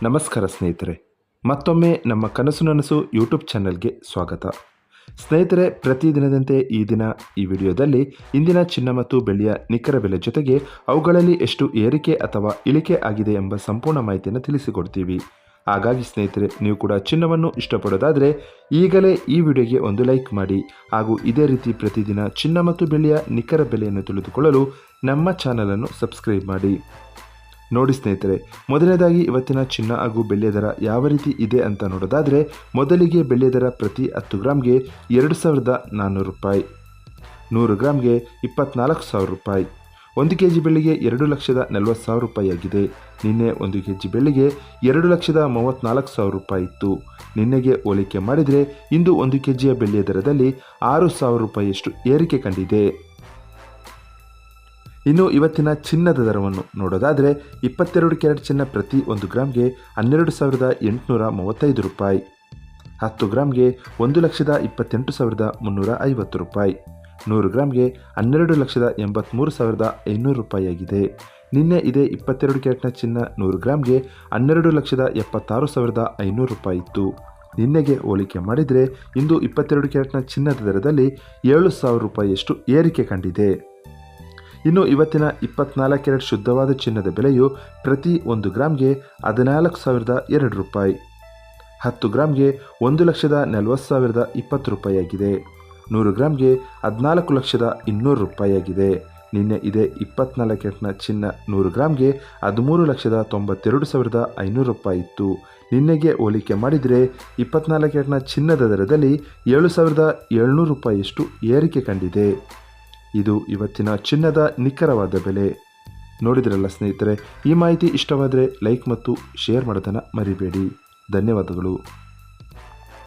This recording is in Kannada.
ನಮಸ್ಕಾರ ಸ್ನೇಹಿತರೆ, ಮತ್ತೊಮ್ಮೆ ನಮ್ಮ ಕನಸು ನನಸು ಯೂಟ್ಯೂಬ್ ಚಾನೆಲ್ಗೆ ಸ್ವಾಗತ. ಸ್ನೇಹಿತರೆ, ಪ್ರತಿದಿನದಂತೆ ಈ ದಿನ ಈ ವಿಡಿಯೋದಲ್ಲಿ ಇಂದಿನ ಚಿನ್ನ ಮತ್ತು ಬೆಳ್ಳಿಯ ನಿಖರ ಬೆಲೆ ಜೊತೆಗೆ ಅವುಗಳಲ್ಲಿ ಎಷ್ಟು ಏರಿಕೆ ಅಥವಾ ಇಳಿಕೆ ಆಗಿದೆ ಎಂಬ ಸಂಪೂರ್ಣ ಮಾಹಿತಿಯನ್ನು ತಿಳಿಸಿಕೊಡ್ತೀವಿ. ಹಾಗಾಗಿ ಸ್ನೇಹಿತರೆ, ನೀವು ಕೂಡ ಚಿನ್ನವನ್ನು ಇಷ್ಟಪಡೋದಾದರೆ ಈಗಲೇ ಈ ವಿಡಿಯೋಗೆ ಒಂದು ಲೈಕ್ ಮಾಡಿ. ಹಾಗೂ ಇದೇ ರೀತಿ ಪ್ರತಿದಿನ ಚಿನ್ನ ಮತ್ತು ಬೆಳ್ಳಿಯ ನಿಖರ ಬೆಲೆಯನ್ನು ತಿಳಿದುಕೊಳ್ಳಲು ನಮ್ಮ ಚಾನಲನ್ನು ಸಬ್ಸ್ಕ್ರೈಬ್ ಮಾಡಿ. ನೋಡಿ ಸ್ನೇಹಿತರೆ, ಮೊದಲನೇದಾಗಿ ಇವತ್ತಿನ ಚಿನ್ನ ಹಾಗೂ ಬೆಳ್ಳಿಯ ದರ ಯಾವ ರೀತಿ ಇದೆ ಅಂತ ನೋಡೋದಾದರೆ, ಮೊದಲಿಗೆ ಬೆಳ್ಳಿಯ ದರ ಪ್ರತಿ 10 ಗ್ರಾಮ್ಗೆ 2,400 ರೂಪಾಯಿ, 100 ಗ್ರಾಮ್ಗೆ 24,000 ರೂಪಾಯಿ. 1 ಕೆಜಿ ಬೆಳ್ಳಿಗೆ 2,40,000 ರೂಪಾಯಿ ಆಗಿದೆ. ನಿನ್ನೆ 1 ಕೆಜಿ ಬೆಳ್ಳಿಗೆ 2,34,000 ರೂಪಾಯಿ ಇತ್ತು. ನಿನ್ನೆಗೆ ಹೋಲಿಕೆ ಮಾಡಿದರೆ ಇಂದು 1 ಕೆಜಿಯ ಬೆಳ್ಳಿಯ ದರದಲ್ಲಿ 6,000 ರೂಪಾಯಿಯಷ್ಟು ಏರಿಕೆ ಕಂಡಿದೆ. ಇನ್ನು ಇವತ್ತಿನ ಚಿನ್ನದ ದರವನ್ನು ನೋಡೋದಾದರೆ, 22 ಕ್ಯಾರೆಟ್ ಚಿನ್ನ ಪ್ರತಿ 1 ಗ್ರಾಮ್ಗೆ 12,835 ರೂಪಾಯಿ, 10 ಗ್ರಾಮ್ಗೆ 1,28,350 ರೂಪಾಯಿ, 100 ಗ್ರಾಮ್ಗೆ 12,83,500 ರೂಪಾಯಿ ಆಗಿದೆ. ನಿನ್ನೆ ಇದೇ 22 ಕ್ಯಾರೆಟ್ನ ಚಿನ್ನ 100 ಗ್ರಾಮ್ಗೆ 12,76,500 ರೂಪಾಯಿ ಇತ್ತು. ನಿನ್ನೆಗೆ ಹೋಲಿಕೆ ಮಾಡಿದರೆ ಇಂದು 22 ಕ್ಯಾರೆಟ್ನ ಚಿನ್ನದ ದರದಲ್ಲಿ 7,000 ರೂಪಾಯಿಯಷ್ಟು ಏರಿಕೆ ಕಂಡಿದೆ. ಇನ್ನು ಇವತ್ತಿನ 24 ಕ್ಯಾರೆಟ್ ಶುದ್ಧವಾದ ಚಿನ್ನದ ಬೆಲೆಯು ಪ್ರತಿ 1 ಗ್ರಾಮ್ಗೆ 14,002 ರೂಪಾಯಿ, 10 ಗ್ರಾಮ್ಗೆ 1,40,20 ರೂಪಾಯಿ ಆಗಿದೆ, 100 ಗ್ರಾಮ್ಗೆ 14,200 ರೂಪಾಯಿ ಆಗಿದೆ. ನಿನ್ನೆ ಇದೇ 24 ಕ್ಯಾರೆಟ್ನ ಚಿನ್ನ 100 ಗ್ರಾಮ್ಗೆ 13,92,500 ರೂಪಾಯಿ ಇತ್ತು. ನಿನ್ನೆಗೆ ಹೋಲಿಕೆ ಮಾಡಿದರೆ 24 ಕ್ಯಾರೆಟ್ನ ಚಿನ್ನದ ದರದಲ್ಲಿ 7,700 ರೂಪಾಯಿಯಷ್ಟು ಏರಿಕೆ ಕಂಡಿದೆ. ಇದು ಇವತ್ತಿನ ಚಿನ್ನದ ನಿಖರವಾದ ಬೆಲೆ. ನೋಡಿದ್ರಲ್ಲ ಸ್ನೇಹಿತರೆ, ಈ ಮಾಹಿತಿ ಇಷ್ಟವಾದರೆ ಲೈಕ್ ಮತ್ತು ಶೇರ್ ಮಾಡೋದನ್ನು ಮರಿಬೇಡಿ. ಧನ್ಯವಾದಗಳು.